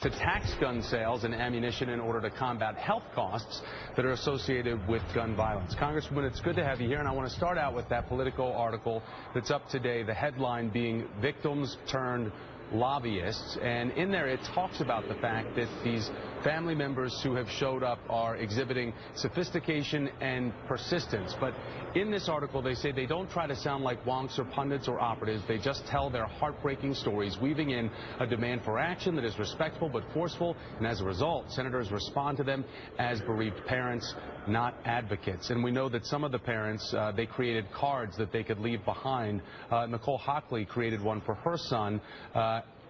to tax gun sales and ammunition in order to combat health costs that are associated with gun violence. Congresswoman, it's good to have you here, and I want to start out with that Politico article that's up today, the headline being Victims Turned Lobbyists, and in there it talks about the fact that these family members who have showed up are exhibiting sophistication and persistence. But in this article they say they don't try to sound like wonks or pundits or operatives. They just tell their heartbreaking stories, weaving in a demand for action that is respectful but forceful, and as a result senators respond to them as bereaved parents, not advocates. And we know that some of the parents, they created cards that they could leave behind. Nicole Hockley created one for her son,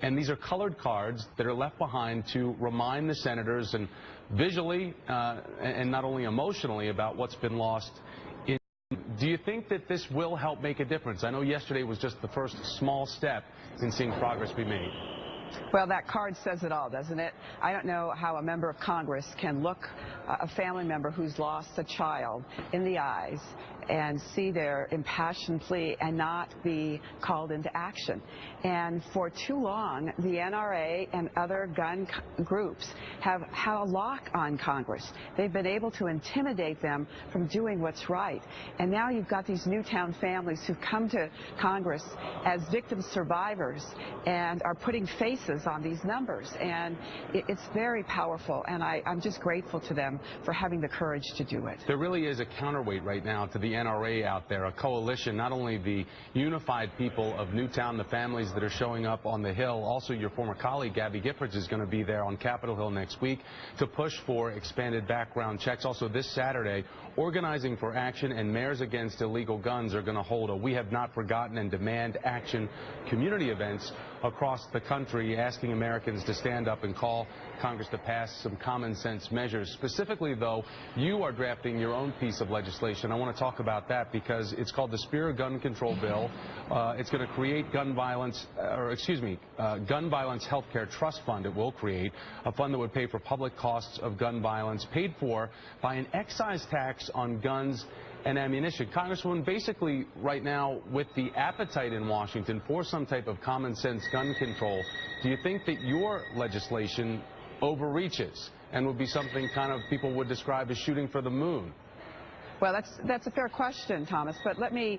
and these are colored cards that are left behind to remind the senators and visually and not only emotionally about what's been lost. Do you think that this will help make a difference? I know yesterday was just the first small step in seeing progress be made. Well, that card says it all, doesn't it? I don't know how a member of Congress can look a family member who's lost a child in the eyes and see their impassioned plea and not be called into action. And for too long, the NRA and other gun groups have had a lock on Congress. They've been able to intimidate them from doing what's right. And now you've got these Newtown families who've come to Congress as victim survivors and are putting faces on these numbers. And it's very powerful, and I'm just grateful to them for having the courage to do it. There really is a counterweight right now to the NRA out there, a coalition, not only the unified people of Newtown, the families that are showing up on the Hill. Also, your former colleague, Gabby Giffords, is going to be there on Capitol Hill next week to push for expanded background checks. Also, this Saturday, Organizing for Action and Mayors Against Illegal Guns are going to hold a We Have Not Forgotten and Demand Action community events across the country, asking Americans to stand up and call Congress to pass some common sense measures. Specifically, though, you are drafting your own piece of legislation. I want to talk about that because it's called the Speier Gun Control Bill. It's going to create gun violence healthcare trust fund. It will create a fund that would pay for public costs of gun violence, paid for by an excise tax on guns and ammunition. Congresswoman, basically right now, with the appetite in Washington for some type of common sense gun control, do you think that your legislation overreaches and would be something kind of people would describe as shooting for the moon? Well, that's a fair question, Thomas, but let me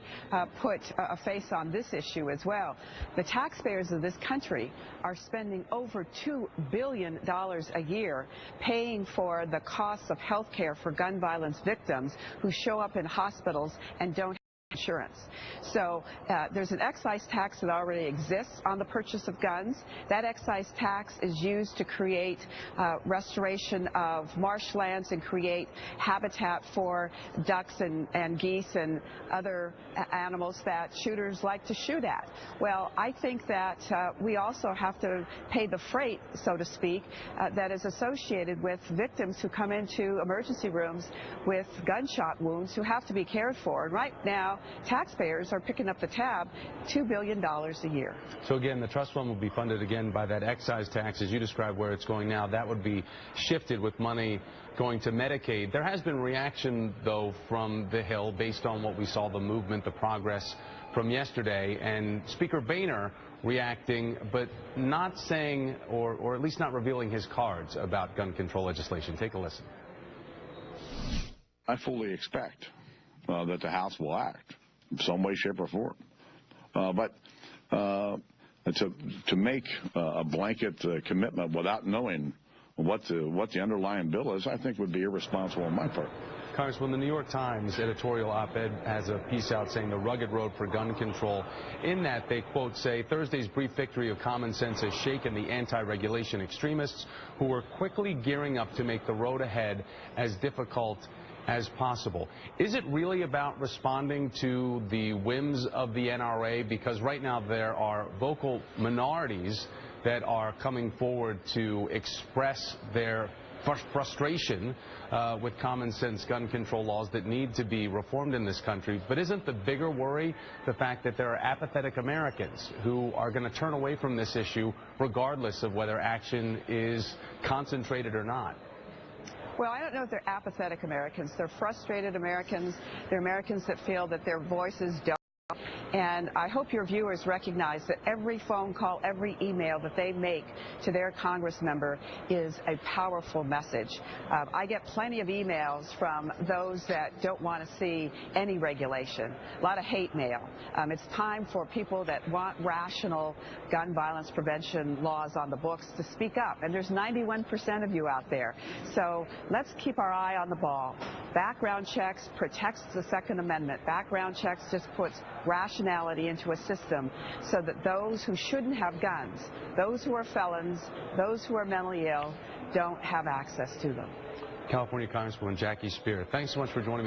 put a face on this issue as well. The taxpayers of this country are spending over $2 billion a year paying for the costs of health care for gun violence victims who show up in hospitals and don't have insurance. So there's an excise tax that already exists on the purchase of guns. That excise tax is used to create restoration of marshlands and create habitat for ducks and geese and other animals that shooters like to shoot at. Well, I think that we also have to pay the freight, so to speak, that is associated with victims who come into emergency rooms with gunshot wounds who have to be cared for. And right now, taxpayers are picking up the tab $2 billion a year. So again, the trust fund will be funded again by that excise tax, as you described where it's going now. That would be shifted with money going to Medicaid. There has been reaction, though, from the Hill based on what we saw, the movement, the progress from yesterday, and Speaker Boehner reacting, but not saying, or at least not revealing his cards about gun control legislation. Take a listen. I fully expect that the House will act in some way, shape, or form. But to make a blanket commitment without knowing what the underlying bill is, I think would be irresponsible on my part. Congresswoman, the New York Times editorial op-ed has a piece out saying the rugged road for gun control. In that, they, quote, say, Thursday's brief victory of common sense has shaken the anti-regulation extremists who are quickly gearing up to make the road ahead as difficult as possible. Is it really about responding to the whims of the NRA? Because right now there are vocal minorities that are coming forward to express their frustration with common sense gun control laws that need to be reformed in this country. But isn't the bigger worry the fact that there are apathetic Americans who are going to turn away from this issue regardless of whether action is concentrated or not? Well, I don't know if they're apathetic Americans. They're frustrated Americans. They're Americans that feel that their voices don't And I hope your viewers recognize that every phone call, every email that they make to their Congress member is a powerful message. I get plenty of emails from those that don't want to see any regulation, a lot of hate mail. It's time for people that want rational gun violence prevention laws on the books to speak up. And there's 91% of you out there. So let's keep our eye on the ball. Background checks protects the Second Amendment. Background checks just puts rationality into a system so that those who shouldn't have guns, those who are felons, those who are mentally ill, don't have access to them. California Congresswoman Jackie Speier, thanks so much for joining me.